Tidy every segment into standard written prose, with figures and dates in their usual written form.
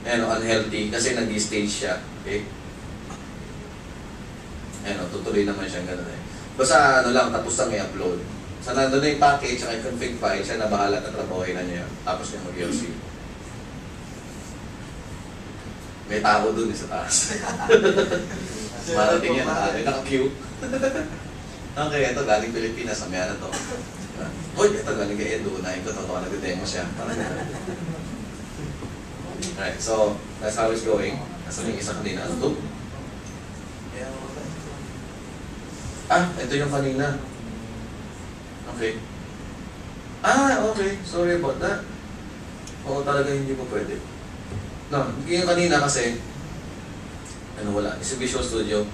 Ayan, unhealthy kasi nag-stage siya. Okay? Ayan, tutuloy naman siya gano'n eh. Basta ano lang, tapos lang i-upload. So, nandun na yung package, saka yung config file, siya na bahala at trabahoy na niya. Tapos niya mag-LC. May tao dun eh, sa taas. Marating yan, naka-queue. Okay, ito galing Pilipinas, samaya na to. Hoy, ito galing kay Edo, unahin ko, totoo nag-demo siya. Alright, so, that's how it's going. Nasa yung isa kanina, ano to? Ah, ito yung kanina. Okay. Ah, okay. Sorry about that. Oo, talaga hindi po pwede. No, yung kanina kasi, ano wala, it's a Visual Studio.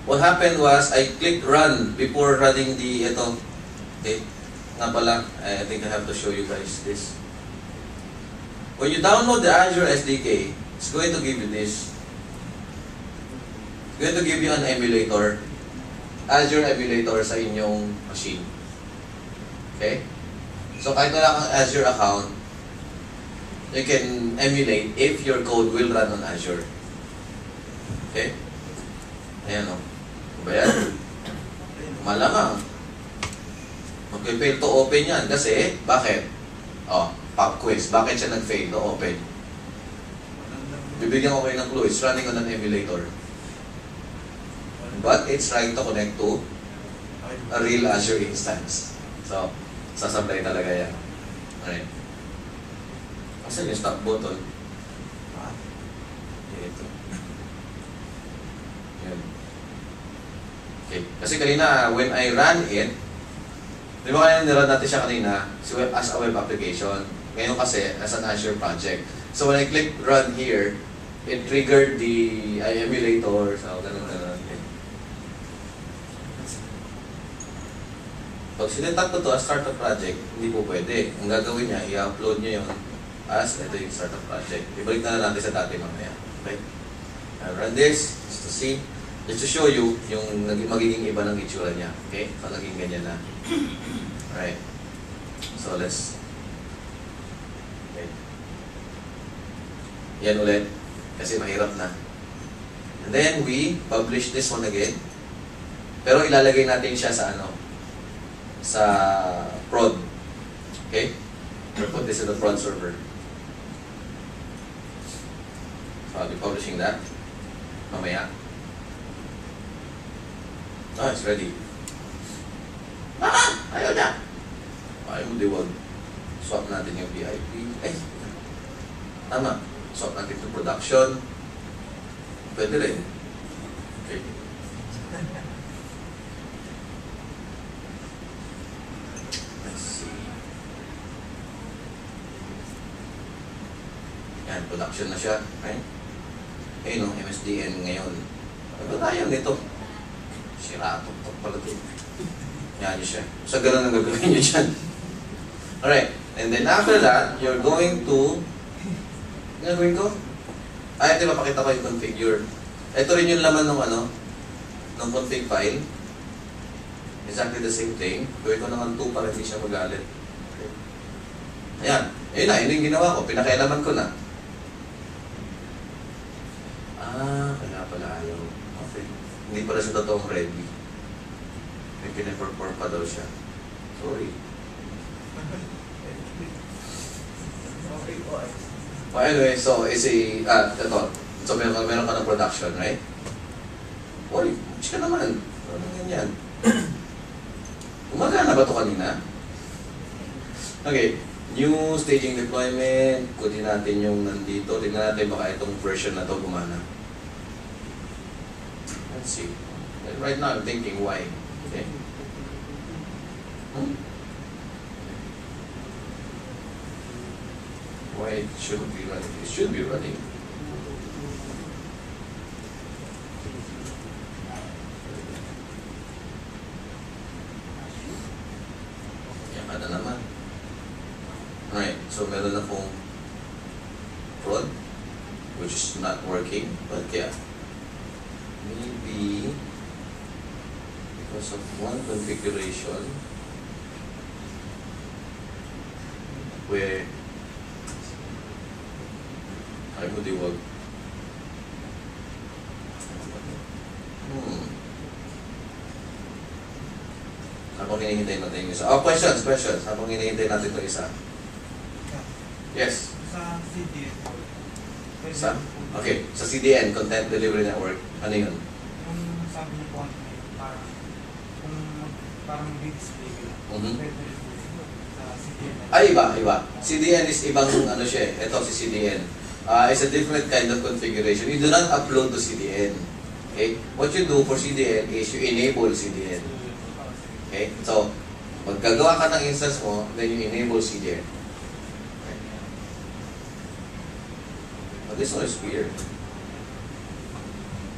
What happened was, I clicked run before running the, ito. Okay. Nga pala, I think I have to show you guys this. When you download the Azure SDK, it's going to give you this. It's going to give you an emulator. Azure emulator sa inyong machine. Okay? So, kahit wala kang Azure account, you can emulate if your code will run on Azure. Okay? Ayan o. Ba yan? Malamang. Mag-fail to open yan. Kasi, bakit? Oh, pop quiz. Bakit siya nag-fail to open? Bibigyan ko kayo ng clue. It's running on an emulator. But it's trying to connect to a real Azure instance. So, sasablay talaga yan. Alright. Asan yung stop button? Ito. Yan. Okay. Kasi kanina, when I ran it, di ba kanina nirun natin siya kanina as a web application. Ngayon kasi, as an Azure project. So when I click run here, it triggered the emulator. So, ganun. Pag sinetap ko to as startup project, hindi po pwede. Ang gagawin niya, i-upload niya yun as ito yung startup project. Ibalik na natin sa dati mamaya. Okay? I'll run this just to see, just to show you yung magiging iba ng itsura niya. Okay? So, naging ganyan na. Alright. So, let's... Okay. Yan ulit. Kasi mahirap na. And then, we publish this one again. Pero ilalagay natin siya sa ano? Sa prod. Okay? We'll put this in the prod server. So I'll be publishing that. Mamaya. Oh, it's ready. Ayaw na! Ayaw mo diwag. Swap natin yung VIP. Tama. Swap natin to production. Pwede rin. Okay. Production na siya, right? Ayun o, MSDN ngayon. Ano tayo nito? Siratok pala ito. Yan yun siya. So, gano'n ang gagawin nyo dyan. Alright. And then after that, you're going to... Gagawin ko? Ito mapakita ko yung configure. Ito rin yung laman ng ano, ng config file. Exactly the same thing. Gawin ko naman 2 para hindi siya magalit. Okay. Ayan. Ayun na, yun yung ginawa ko. Pinakailaman ko na. Kaya pala ayaw. Okay. Hindi pala siya totoong ready. May pinaperform pa daw siya. Sorry. Well, anyway, so is ito. So meron ka ng production, right? Uy, match ka naman. Ano ganyan? Umagana ba ito kanina? Okay. New staging deployment. Kunin natin yung nandito. Tingnan natin baka itong version na ito gumana. Let's see. Right now, I'm thinking why. Okay. Why it shouldn't be running? It should be running. Yan ka na naman. Alright, so meron akong prod, which is not working, but yeah. Maybe because of one configuration where Ay mo, di wag. Habang hinihintay natin yung isa. Oh, questions. Habang hinihintay natin ito isa. Yes? Sa CDN. Sa? Okay. Sa CDN, Content Delivery Network. Ano yun? Yung sabi niyo po parang kung parang display ka lang. Sa CDN. Ay, iba. CDN is ibang ano siya eh. Ito si CDN. It's a different kind of configuration. You do not upload to CDN. Okay? What you do for CDN is you enable CDN. Okay? So, maggagawa ka ng instance mo, then you enable CDN. Okay? But this one is weird.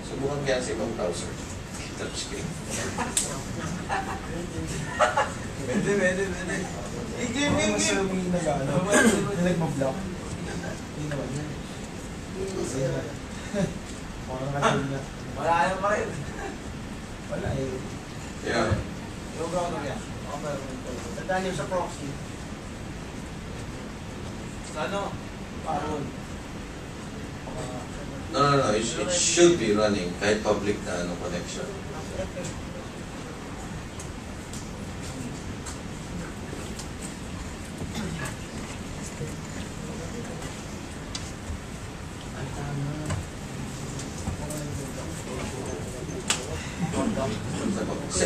Subukan kaya sa ibang browser. Touch screen. Pwede. Mas yung nag-ano, nag-block. Hindi naman yan. Parang nag-block na. Wala ayaw pa rin. Wala eh. Yeah. Yung browser yan. Tandaan niyo sa proxy. Ano? Parang. No. It should be running kahit public na connection.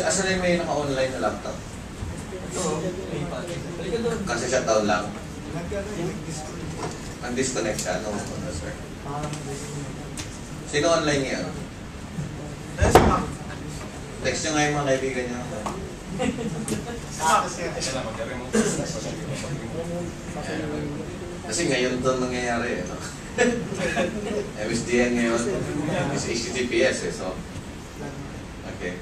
Asan na yung may naka-online na laptop? Kasi shutdown lang. Ang disconnect siya. No, sir. Sino online niya? Text nyo nga yung mga kaibigan niyo. Kasi ngayon doon nangyayari. No? MSDN ngayon is HTTPS. So, okay.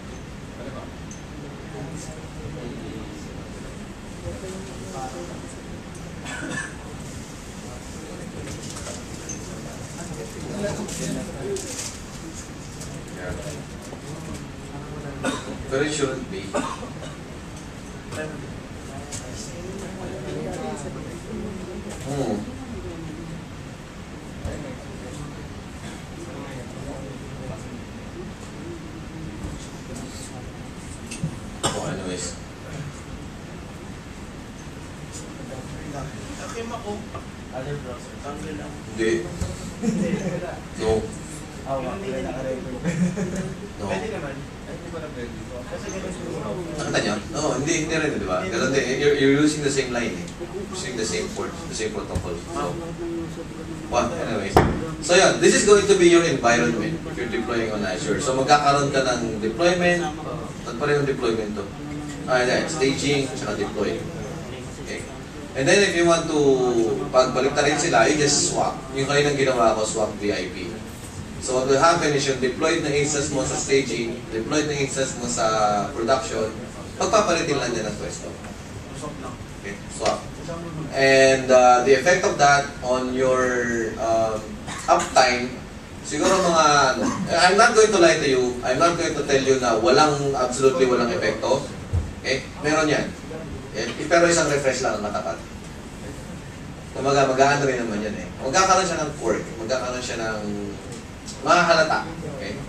Yeah. But it shouldn't be. Oh, anyways. Other browser. Hindi. No. Wala naka-record. No. Pwede naman. Hindi ko na pwede. Kasi Nakita niyo? No, hindi rin, di ba? Ganun din. You're using the same line eh. Using the same port, the same protocol. So, well, anyways. So yun, this is going to be your environment if you're deploying on Azure. So magkakaroon ka ng deployment. At pareho yung deployment to. Staging, saka deploy. Okay. And then if you want to pagbalik rin sila, you just swap. Yung kayo nang ginawa ko, swap VIP. So what will happen is yung deployed na instance mo sa staging, deployed na instance mo sa production, magpapalitin lang din ang pwesto. Okay, swap. And the effect of that on your uptime, siguro mga, I'm not going to lie to you, I'm not going to tell you na absolutely walang epekto. Okay, meron yan. Okay? Pero isang refresh lang ang matapat. Kumaga, mag-aano rin naman yan eh. Magkakaroon siya ng quirk, magkakaroon siya ng makahalata. Okay?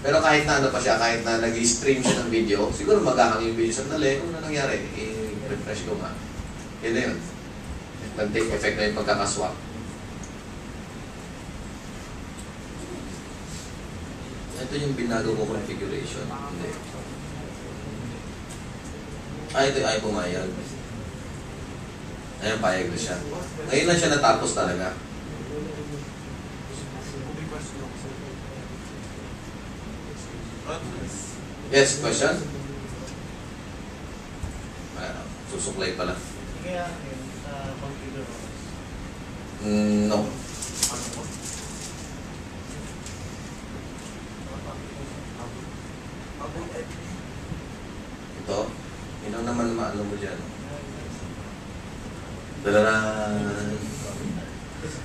Pero kahit na ano pa siya, kahit na nag-stream siya ng video, siguro maghahang yung video sandali. Kung ano nangyari, i-refresh ko nga. Yan na yun. Nag-take effect na yung pagkakaswap. Ito yung binago ko configuration. Hindi. Ito ay pumayag. Ayan, payag na siya. Ngayon lang siya natapos talaga. Yes, question? Susuklay pala. Kaya sa computer No. Ito, yun ang naman maano mo dyan. Dalaran.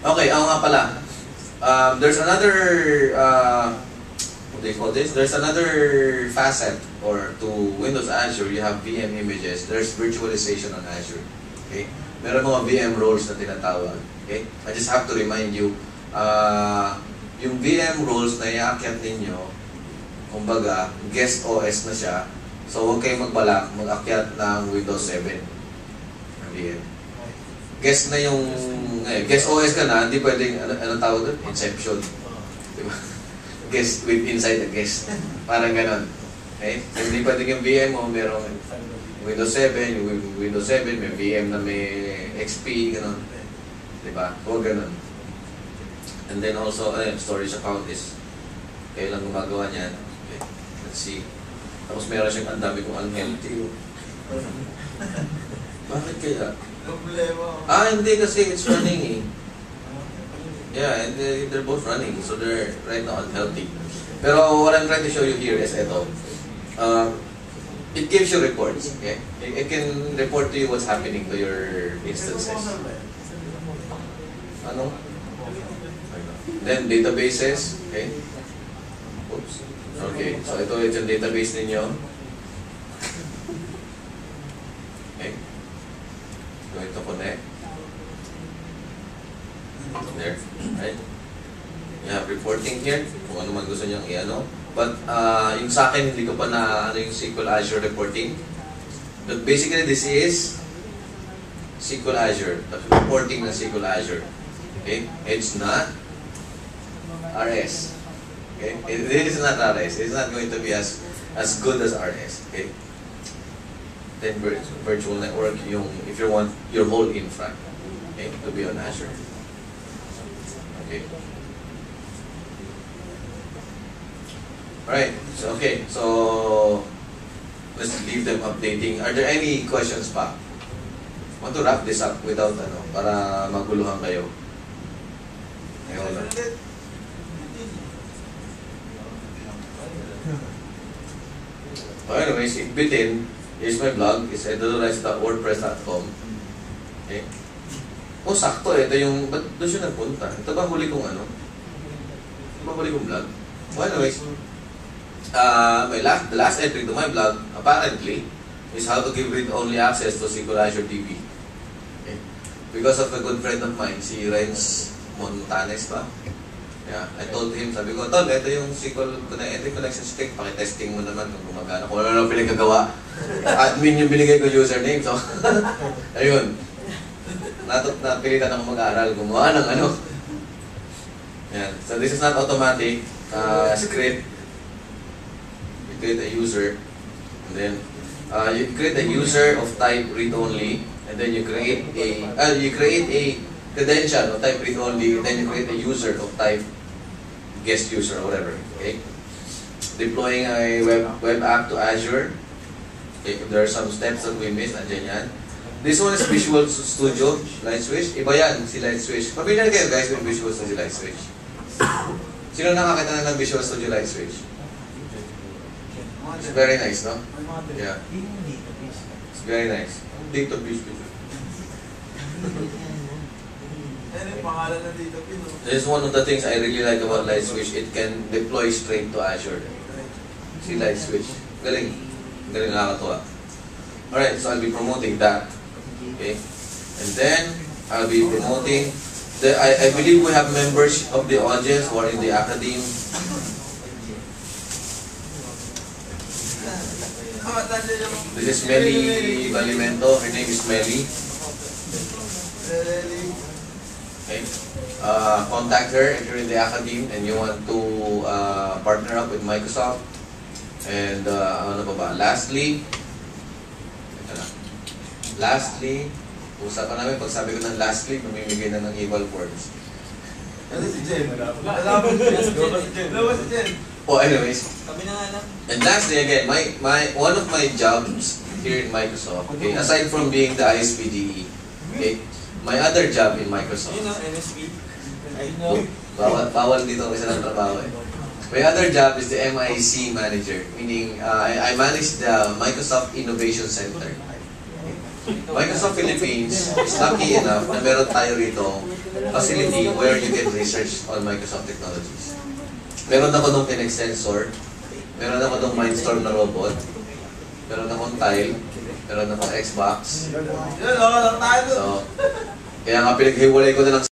Okay, ako nga pala. There's another, what do you call this? There's another facet or to Windows Azure, you have VM images. There's virtualization on Azure. Okay? Meron mga VM roles na tinatawag. Okay? I just have to remind you, yung VM rules na i-aakyat ninyo, kumbaga, guest OS na siya. So, huwag kayong magbalak, mag-akyat ng Windows 7. VM. Guest na yung, guest OS ka na, hindi pwedeng, anong tawag doon? Inception. Diba? Guest with inside the guest. Parang ganon. Okay? Hindi pwedeng yung VM mo, merong Windows 7, yung Windows 7, may VM na may XP, ganon. Diba? Huwag ganon. And then also, storage account is, kayo lang gumagawa niyan. Okay. Let's see. Tapos meron siyang ang dami kong unhealthy. Bakit kaya? Problema. Hindi kasi it's running eh. Yeah, and they're both running, so they're right now unhealthy. Pero what I'm trying to show you here is ito. It gives you reports, okay? It can report to you what's happening to your instances. Ano? Then databases, okay? Oops. Okay, so ito yung database ninyo. Okay. Going to connect. There, right? You have reporting here, kung ano man gusto niyang i-ano. But yung sa akin, hindi ko pa na ano yung SQL Azure reporting. But basically, this is SQL Azure, the reporting ng SQL Azure. Okay? It's not RS. Okay? It is not RS. It's not going to be as good as RS. Okay? Then virtual network, if you want your whole infra, okay, to be on Azure. Okay. Alright. So let's leave them updating. Are there any questions pa? Want to wrap this up without para maguluhan kayo. Ayun lang. Anyways, bitin, here's my blog. It's edulorize.wordpress.com. Okay. Sakto. Ito yung, ba't doon siya nagpunta? Ito ba huli kong ano? Ito ba huli kong blog? Well, anyways, the last entry to my blog, apparently, is how to give read-only access to SQL Azure DB. Okay. Because of a good friend of mine, si Renz Montanes ba? Yeah, I told him, sabi ko, Ton, ito yung SQL entry connection stick, pakitesting mo naman kung gumagana. Kung ano pinagkagawa. Admin yung binigay ko username, so, ayun. Napilitan ako mag-aaral, gumawa ng ano. Yan. So this is not automatic script. You create a user, and then you create a user of type read-only, and then you create a credential of type read-only, and then you create a user of type guest user or whatever. Okay. Deploying a web app to Azure. Okay. There are some steps that we missed. Andyan yan. This one is Visual Studio, Light Switch. Iba yan, si Light Switch. Pabili na kayo guys with Visual Studio Light Switch. Sino nakakita na ng Visual Studio Light Switch? It's very nice, no? Yeah. It's very nice. Database. This is one of the things I really like about Light Switch. It can deploy straight to Azure. Si Light Switch. Galing. Galing, nakakatuwa. Alright, so I'll be promoting that. Okay. And then, I'll be promoting, I believe we have members of the audience who are in the academy. This is Melly Balimento. Her name is Melly. Okay. Contact her if you're in the academy and you want to partner up with Microsoft. And ano pa ba? Lastly, usapan namin, pag sabi ko ng lastly, mamimigay na ng equal words. Ano si Jen? Wala si Jen. Oh, anyways. Kami na nga lang. And lastly, again, one of my jobs here in Microsoft, okay, aside from being the ISPDE, okay, my other job in Microsoft. You know, MSP. I know. Bawal dito kasi ng trabaho eh. My other job is the MIC manager, meaning I manage the Microsoft Innovation Center. Microsoft Philippines is lucky enough na meron tayo rito facility where you can research on Microsoft technologies. Meron ako nung Kinect sensor, meron ako nung Mindstorm na robot, meron akong tile, meron akong Xbox. Yun, lang tayo. So, kaya nga pinaghiwalay ko na lang